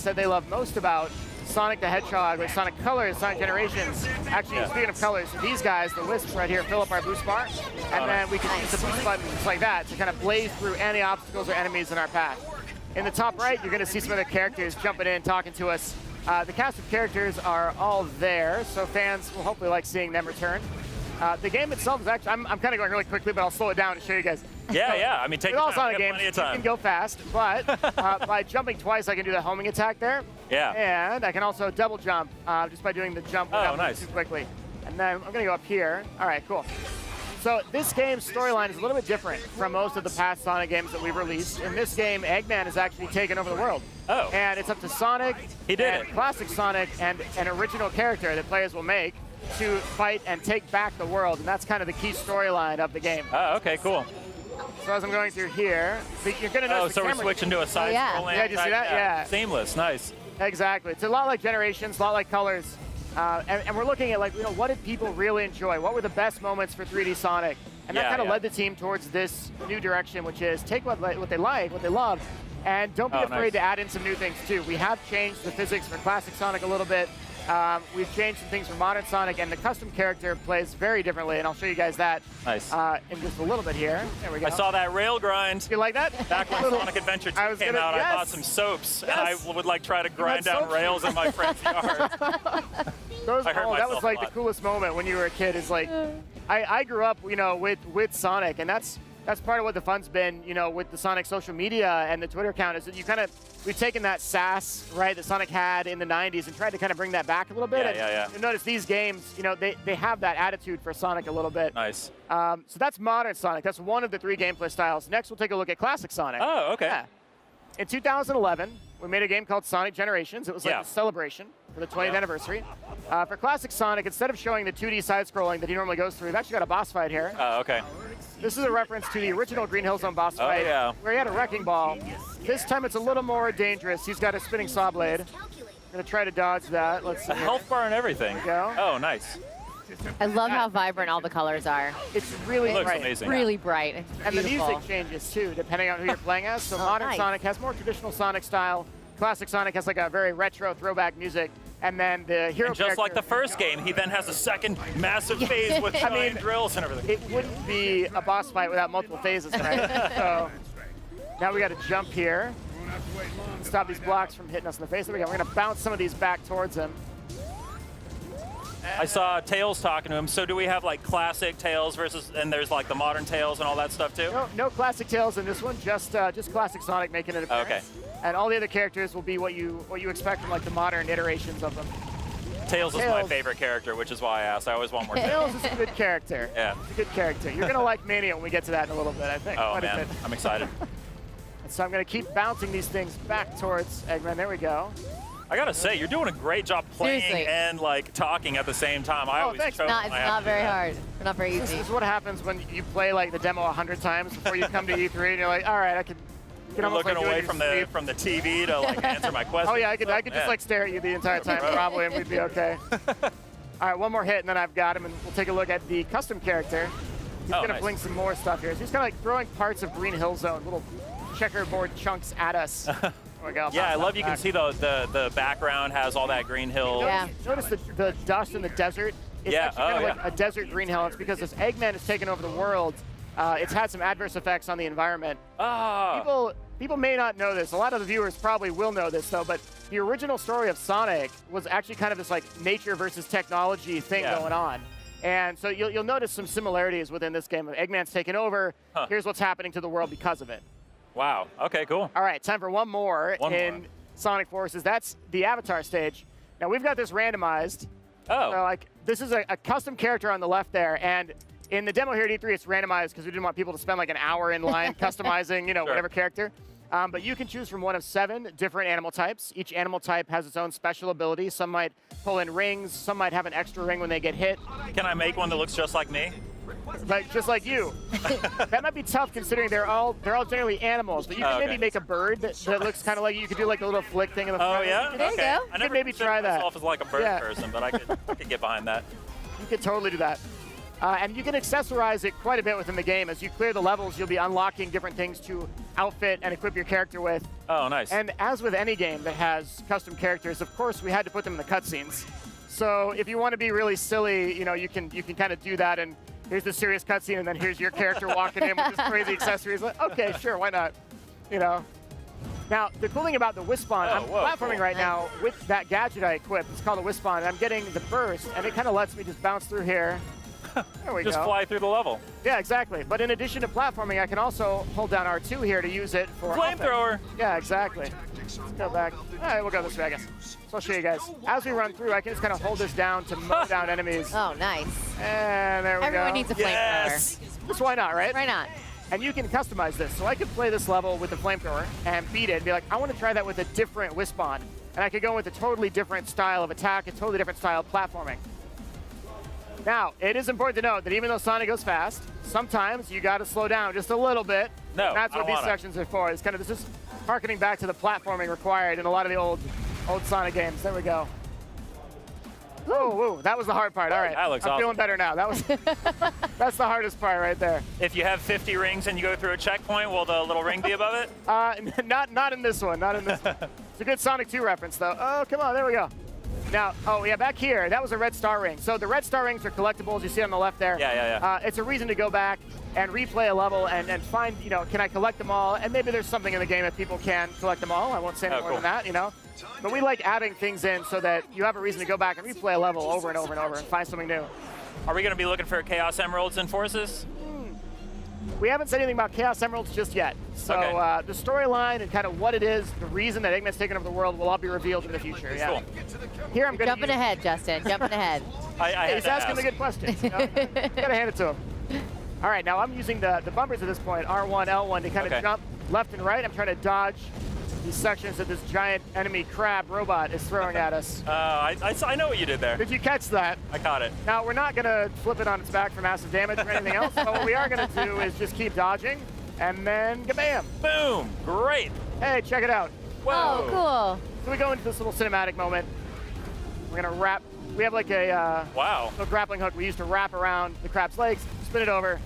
said they love most about Sonic the Hedgehog, like Sonic Colors, Sonic Generations. Actually, speaking of colors, these guys, the wisps right here, fill up our boost bar, and then we can use the boost buttons like that to kind of blaze through any obstacles or enemies in our path. In the top right, you're going to see some of the characters jumping in, talking to us. The cast of characters are all there, so fans will hopefully like seeing them return. The game itself is actually, I'm kind of going really quickly, but I'll slow it down to show you guys. Yeah. I mean, take your time. Games, Plenty of time. You can go fast, but by jumping twice, I can do the homing attack there. Yeah. And I can also double jump just by doing the jump without moving too quickly. And then I'm going to go up here. All right, cool. So this game's storyline is a little bit different from most of the past Sonic games that we've released. In this game, Eggman has actually taken over the world. Oh. And it's up to Sonic, classic Sonic, and an original character that players will make to fight and take back the world. And that's kind of the key storyline of the game. Oh, okay, cool. So as I'm going through here, you're going to notice so we're switching to a side scrolling. Yeah, did you see that? Yeah. Seamless, nice. Exactly. It's a lot like Generations, a lot like Colors. And we're looking at, like, what did people really enjoy? What were the best moments for 3D Sonic? And that kind of led the team towards this new direction, which is take what they like, what they love, and don't be afraid to add in some new things, too. We have changed the physics for classic Sonic a little bit. We've changed some things for modern Sonic, and the custom character plays very differently, and I'll show you guys that in just a little bit here. There we go. I saw that rail grind. You like that? Back when Sonic Adventure 2 came out, I bought some soaps, and I would like try to grind down rails in my friend's yard. That was like the coolest moment when you were a kid. Is like, I grew up, with Sonic, and that's part of what the fun's been, with the Sonic social media and the Twitter account, is that we've taken that sass, right, that Sonic had in the 90s and tried to kind of bring that back a little bit. Yeah. You'll notice these games, they have that attitude for Sonic a little bit. Nice. So that's modern Sonic. That's one of the 3 gameplay styles. Next, we'll take a look at classic Sonic. Oh, okay. Yeah. In 2011, we made a game called Sonic Generations. It was like a celebration for the 20th anniversary. For classic Sonic, instead of showing the 2D side-scrolling that he normally goes through, we've actually got a boss fight here. Oh, okay. This is a reference to the original Green Hill Zone boss fight, where he had a wrecking ball. This time it's a little more dangerous. He's got a spinning saw blade. I'm going to try to dodge that. Let's see. A health bar and everything. There we go. Oh, nice. I love how vibrant all the colors are. It's really looks bright. amazing. Really bright. It's and the beautiful. music changes too, depending on who you're playing as. So modern Sonic has more traditional Sonic style. Classic Sonic has like a very retro throwback music. And then the hero just like the first game, he then has a second massive phase with giant drills and everything. It wouldn't be a boss fight without multiple phases, right? So now we got to jump here. Stop these blocks from hitting us in the face. There we go. We're going to bounce some of these back towards him. I saw Tails talking to him. So do we have like classic Tails and there's like the modern Tails and all that stuff too? No classic Tails in this one. Just classic Sonic making an appearance. Okay. And all the other characters will be what you expect from like the modern iterations of them. Tails is my favorite character, which is why I asked. I always want more Tails is a good character. Yeah. It's a good character. You're gonna like Mania when we get to that in a little bit, I think. Oh man, I'm excited. And so I'm gonna keep bouncing these things back towards Eggman. There we go. I gotta say, you're doing a great job playing and like talking at the same time. I always choke. It's not very hard. Not very easy. This is what happens when you play like the demo 100 times before you come to E3 and you're like, all right, I can. You're looking away from the TV to like answer my question. Oh yeah, I could just like stare at you the entire time probably, and we'd be okay. All right, one more hit, and then I've got him, and we'll take a look at the custom character. He's gonna fling some more stuff here. So he's kind of like throwing parts of Green Hill Zone, little checkerboard chunks at us. There we go. Yeah, I love you can see the background has all that Green Hill. Yeah. Notice the dust in the desert. It's actually kind of like a desert Green Hill. It's because this Eggman has taken over the world. It's had some adverse effects on the environment. People may not know this. A lot of the viewers probably will know this, though, but the original story of Sonic was actually kind of this like nature versus technology thing going on. And so you'll notice some similarities within this game. Eggman's taken over. Here's what's happening to the world because of it. Wow. Okay, cool. All right, time for one more in Sonic Forces. That's the Avatar stage. Now, we've got this randomized. Oh. So, like, this is a custom character on the left there, and in the demo here at E3, it's randomized because we didn't want people to spend like an hour in line customizing, whatever character. But you can choose from one of 7 different animal types. Each animal type has its own special ability. Some might pull in rings. Some might have an extra ring when they get hit. Can I make one that looks just like me? Like just like you. That might be tough considering they're all generally animals. But you can maybe make a bird that looks kind of like you could do like a little flick thing in the front. Oh yeah. There you go. I never maybe try that. myself as like a bird person, but I could get behind that. You could totally do that. And you can accessorize it quite a bit within the game. As you clear the levels, you'll be unlocking different things to outfit and equip your character with. Oh, nice. And as with any game that has custom characters, of course, we had to put them in the cutscenes. So if you want to be really silly, you know, you can kind of do that. And here's the serious cutscene, and then here's your character walking in with this crazy accessories. Like, okay, sure, why not? You know. Now, the cool thing about the Wisp-On, I'm platforming right now with that gadget I equipped. It's called a Wisp-On, and I'm getting the burst, and it kind of lets me just bounce through here. There we go. Just fly through the level. Yeah, exactly. But in addition to platforming, I can also hold down R2 here to use it for flamethrower. Yeah, exactly. Let's go back. All right, we'll go this way, I guess. So I'll show you guys. As we run through, I can just kind of hold this down to mow down enemies. Oh, nice. And there we go. Everyone needs a flamethrower. Yes. Just why not, right? Why not? And you can customize this. So I could play this level with the flamethrower and beat it and be like, I want to try that with a different Wisp-On. And I could go with a totally different style of attack, a totally different style of platforming. Now, it is important to note that even though Sonic goes fast, sometimes you got to slow down just a little bit. No, and that's what these sections are for. It's kind of this is harkening back to the platforming required in a lot of the old Sonic games. There we go. Whoa, that was the hard part. All right, that looks I'm awesome. feeling better now. That was that's the hardest part right there. If you have 50 rings and you go through a checkpoint, will the little ring be above it? Not in this one. Not in this one. It's a good Sonic 2 reference though. Oh, come on, there we go. Now, oh yeah, back here, that was a red star ring. So the red star rings are collectibles, you see on the left there. Yeah. It's a reason to go back and replay a level and find, you know, can I collect them all? And maybe there's something in the game that people can collect them all. I won't say any more than that, you know. But we like adding things in so that you have a reason to go back and replay a level over and over and over and find something new. Are we going to be looking for Chaos Emeralds and Forces? We haven't said anything about Chaos Emeralds just yet. So the storyline and kind of what it is, the reason that Eggman's taken over the world will all be revealed in the future. Yeah. Cool. Here I'm going Jumping ahead, Justin. Jumping ahead. He's asking the good questions. You know? Gotta hand it to him. All right, now I'm using the bumpers at this point, R1, L1, to kind of jump left and right. I'm trying to dodge these sections that this giant enemy crab robot is throwing at us. I know what you did there. Did you catch that? I caught it. Now, we're not going to flip it on its back for massive damage or anything else, but what we are going to do is just keep dodging, and then kabam! Boom! Great! Hey, check it out. Whoa! Oh, cool. So we go into this little cinematic moment. We're going to wrap. We have like a little grappling hook we use to wrap around the crab's legs, spin it over,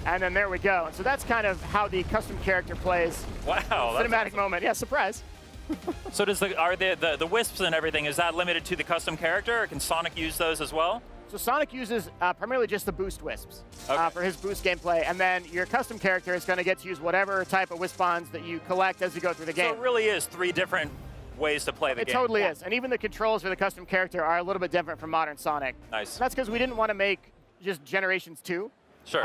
and then there we go. And so that's kind of how the custom character plays. Wow, cinematic awesome. moment. Yeah, surprise. So does the wisps and everything, is that limited to the custom character, or can Sonic use those as well? So Sonic uses primarily just the boost wisps for his boost gameplay, and then your custom character is going to get to use whatever type of wisp-ons that you collect as you go through the game. So it really is 3 different ways to play the game. It totally is, and even the controls for the custom character are a little bit different from modern Sonic. Nice. That's because we didn't want to make just Generations 2. Sure.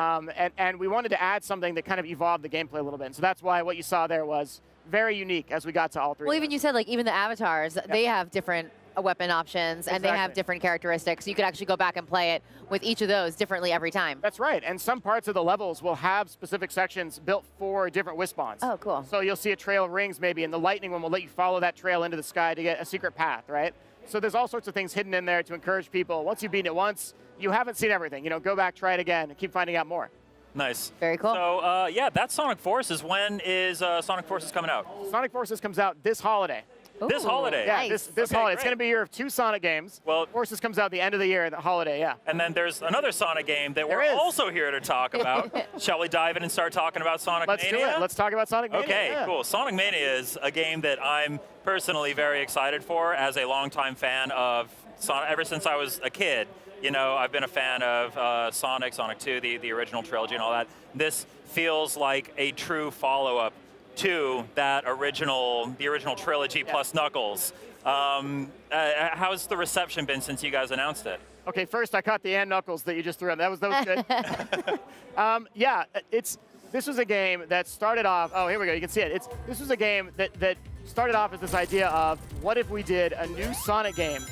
And we wanted to add something that kind of evolved the gameplay a little bit. And so that's why what you saw there was very unique as we got to all 3. Well, even you said, like, even the avatars, they have different weapon options, and they have different characteristics. You could actually go back and play it with each of those differently every time. That's right. And some parts of the levels will have specific sections built for different wisp-ons. Oh, cool. So you'll see a trail of rings maybe, and the lightning one will let you follow that trail into the sky to get a secret path, right? So there's all sorts of things hidden in there to encourage people. Once you've beaten it once, you haven't seen everything. You know, go back, try it again, and keep finding out more. Nice. Very cool. So, yeah, that's Sonic Forces. When is Sonic Forces coming out? Sonic Forces comes out this holiday. Ooh, this holiday? Yeah, nice. this holiday. It's going to be a year of 2 Sonic games. Well, Forces comes out the end of the year, the holiday, yeah. And then there's another Sonic game that we're is. also here to talk about. Shall we dive in and start talking about Sonic Mania? Let's do it. Let's talk about Sonic Mania. Okay, cool. Sonic Mania is a game that I'm personally very excited for as a longtime fan of Sonic. Ever since I was a kid, you know, I've been a fan of Sonic 2, the original trilogy and all that. This feels like a true follow-up to that the original trilogy plus Knuckles. How's the reception been since you guys announced it? Okay, first I caught the and Knuckles that you just threw in. That was good. Yeah, this was a game that started off. Oh, here we go. You can see it. This was a game that started off as this idea of what if we did a new Sonic game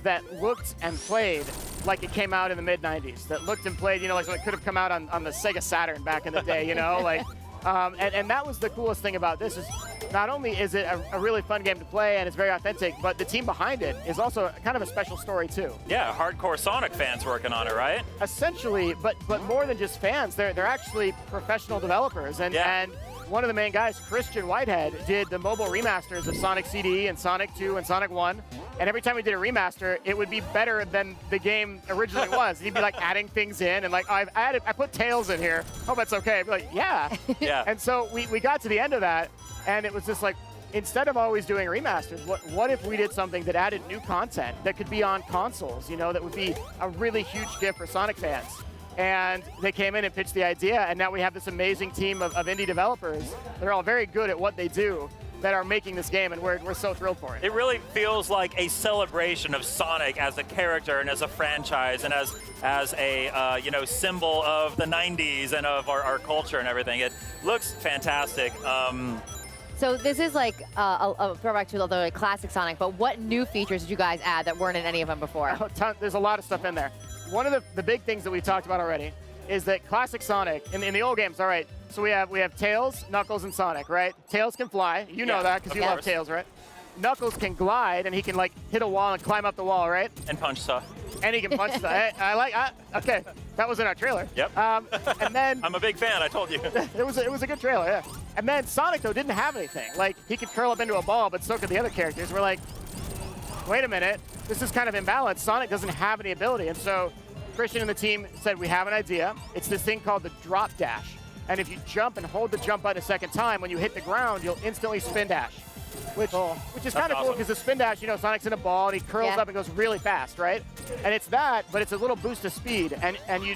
that looked and played like it came out in the mid-90s. That looked and played, you know, like it could have come out on the Sega Saturn back in the day, you know, like. And that was the coolest thing about this is not only is it a really fun game to play and it's very authentic, but the team behind it is also kind of a special story too. Yeah, hardcore Sonic fans working on it, right? Essentially, but more than just fans, they're actually professional developers. And one of the main guys, Christian Whitehead, did the mobile remasters of Sonic CD and Sonic 2 and Sonic 1. And every time we did a remaster, it would be better than the game originally was. He'd be like adding things in and like, I put Tails in here. Hope that's okay. I'd be like, yeah. Yeah. And so we got to the end of that, and it was just like, instead of always doing remasters, what if we did something that added new content that could be on consoles, you know, that would be a really huge gift for Sonic fans? And they came in and pitched the idea, and now we have this amazing team of indie developers. They're all very good at what they do that are making this game, and we're so thrilled for it. It really feels like a celebration of Sonic as a character and as a franchise and as a you know, symbol of the 90s and of our culture and everything. It looks fantastic. So this is like a throwback to the classic Sonic, but what new features did you guys add that weren't in any of them before? There's a lot of stuff in there. One of the big things that we've talked about already is that classic Sonic, in the old games, all right, so we have Tails, Knuckles, and Sonic, right? Tails can fly. You know that because you love Tails, right? Knuckles can glide, and he can, like, hit a wall and climb up the wall, right? And punch stuff. And he can punch stuff. Okay, that was in our trailer. Yep. And then... I'm a big fan, I told you. it was a good trailer, yeah. And then Sonic, though, didn't have anything. Like, he could curl up into a ball, but so could the other characters. We're like, wait a minute, this is kind of imbalanced. Sonic doesn't have any ability, and so Christian and the team said, we have an idea. It's this thing called the drop dash. And if you jump and hold the jump button a second time, when you hit the ground, you'll instantly spin dash. Which is kind of cool because the spin dash, you know, Sonic's in a ball and he curls up and goes really fast, right? And it's that, but it's a little boost of speed. And you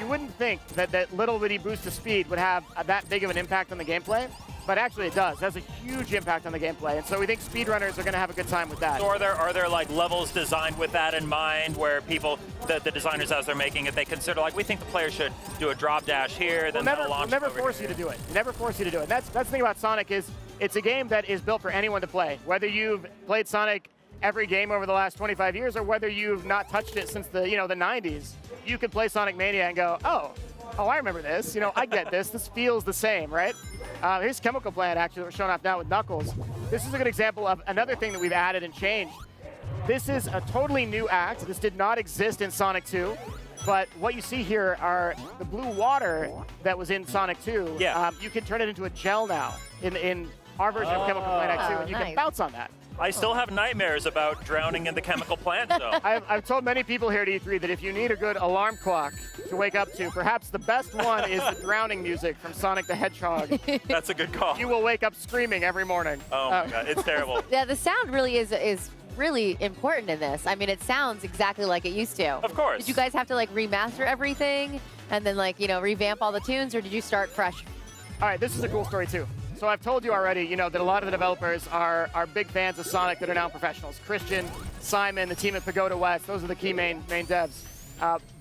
wouldn't think that little bitty boost of speed would have that big of an impact on the gameplay. But actually it does. It has a huge impact on the gameplay. And so we think speedrunners are going to have a good time with that. So are there like levels designed with that in mind where people, the designers as they're making it, they consider like, we think the player should do a drop dash here, then we'll never force you to do it. Never force you to do it. That's the thing about Sonic is it's a game that is built for anyone to play. Whether you've played Sonic every game over the last 25 years or whether you've not touched it since the 90s, you could play Sonic Mania and go, oh, I remember this. You know, I get this. This feels the same, right? Here's Chemical Plant, actually, that we're showing off now with Knuckles. This is a good example of another thing that we've added and changed. This is a totally new act. This did not exist in Sonic 2. But what you see here are the blue water that was in Sonic 2. Yeah. You can turn it into a gel now in our version of Chemical Plant Act 2, and you can bounce on that. I still have nightmares about drowning in the chemical plant, though. I've told many people here at E3 that if you need a good alarm clock to wake up to, perhaps the best one is the drowning music from Sonic the Hedgehog. That's a good call. You will wake up screaming every morning. Oh my God, it's terrible. Yeah, the sound really is really important in this. I mean, it sounds exactly like it used to. Of course. Did you guys have to like remaster everything and then like, revamp all the tunes, or did you start fresh? All right, this is a cool story too. So I've told you already, that a lot of the developers are big fans of Sonic that are now professionals. Christian, Simon, the team at Pagoda West, those are the key main devs.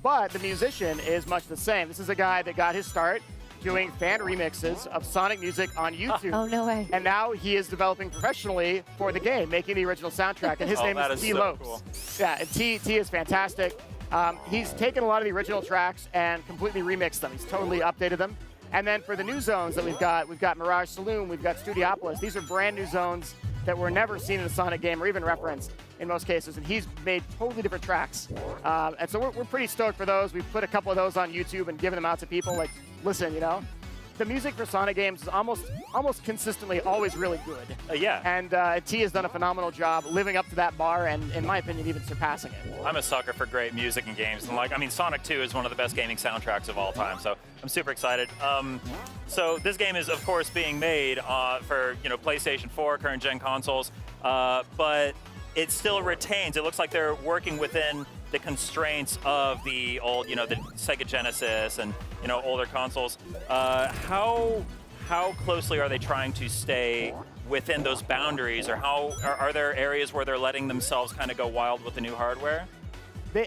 But the musician is much the same. This is a guy that got his start doing fan remixes of Sonic music on YouTube. Oh, no way. And now he is developing professionally for the game, making the original soundtrack. And his name is T. Lopes. Cool. Yeah, and T is fantastic. He's taken a lot of the original tracks and completely remixed them. He's totally updated them. And then for the new zones that we've got Mirage Saloon, we've got Studiopolis. These are brand new zones that were never seen in a Sonic game or even referenced in most cases. And he's made totally different tracks. And so we're pretty stoked for those. We've put a couple of those on YouTube and given them out to people. Like, listen, the music for Sonic games is almost consistently always really good. Yeah. And T has done a phenomenal job living up to that bar and, in my opinion, even surpassing it. I'm a sucker for great music and games. And Sonic 2 is one of the best gaming soundtracks of all time. So I'm super excited. So this game is, of course, being made for PlayStation 4, current gen consoles, but it still retains. It looks like they're working within the constraints of the old, the Sega Genesis and older consoles. How closely are they trying to stay within those boundaries, or are there areas where they're letting themselves kind of go wild with the new hardware?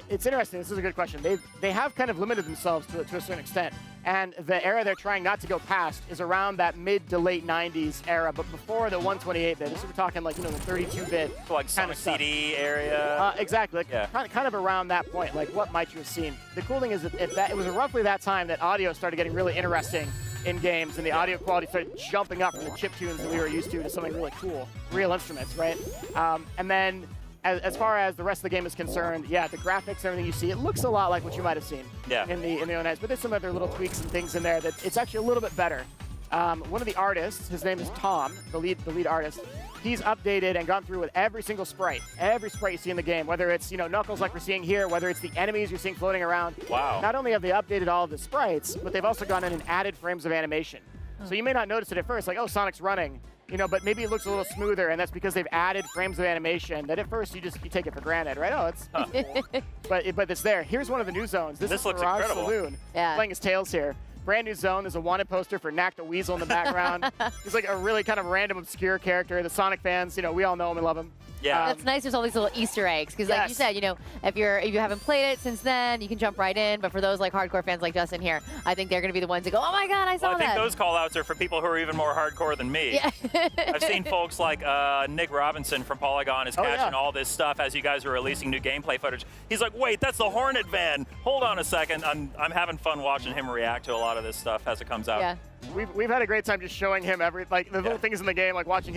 It's interesting. This is a good question. They have kind of limited themselves to a certain extent, and the era they're trying not to go past is around that mid to late 90s era, but before the 128-bit. This is, we're talking like the 32-bit so like kind of CD area. Exactly. Like, kind of around that point. Like, what might you have seen? The cool thing is that it was roughly that time that audio started getting really interesting in games, and the audio quality started jumping up from the chiptunes that we were used to something really cool, real instruments, right? And then. As far as the rest of the game is concerned, the graphics, everything you see, it looks a lot like what you might have seen in the 09s. But there's some other little tweaks and things in there that it's actually a little bit better one of the artists, his name is Tom, the lead artist. He's updated and gone through with every single sprite you see in the game, whether it's Knuckles like we're seeing here, whether it's the enemies you're seeing floating around. Wow. Not only have they updated all of the sprites, but they've also gone in and added frames of animation. So you may not notice it at first, like, oh, Sonic's running, but maybe it looks a little smoother, and that's because they've added frames of animation that at first you take it for granted, right? Oh, it's cool. but it's there. Here's one of the new zones. This is looks Mirage incredible. Saloon, playing his Tails here. Brand new zone. There's a wanted poster for Knack the Weasel in the background. He's like a really kind of random, obscure character. The Sonic fans, we all know him and love him. Yeah. That's nice. There's all these little Easter eggs because, like you said, if you haven't played it since then, you can jump right in. But for those like hardcore fans like Justin here, I think they're going to be the ones that go, "Oh my God, I saw that." I think those call-outs are for people who are even more hardcore than me. Yeah. I've seen folks like Nick Robinson from Polygon is catching all this stuff as you guys are releasing new gameplay footage. He's like, "Wait, that's the Hornet van. Hold on a second." I'm having fun watching him react to a lot of this stuff as it comes out. Yeah. We've had a great time just showing him the little things in the game, like watching his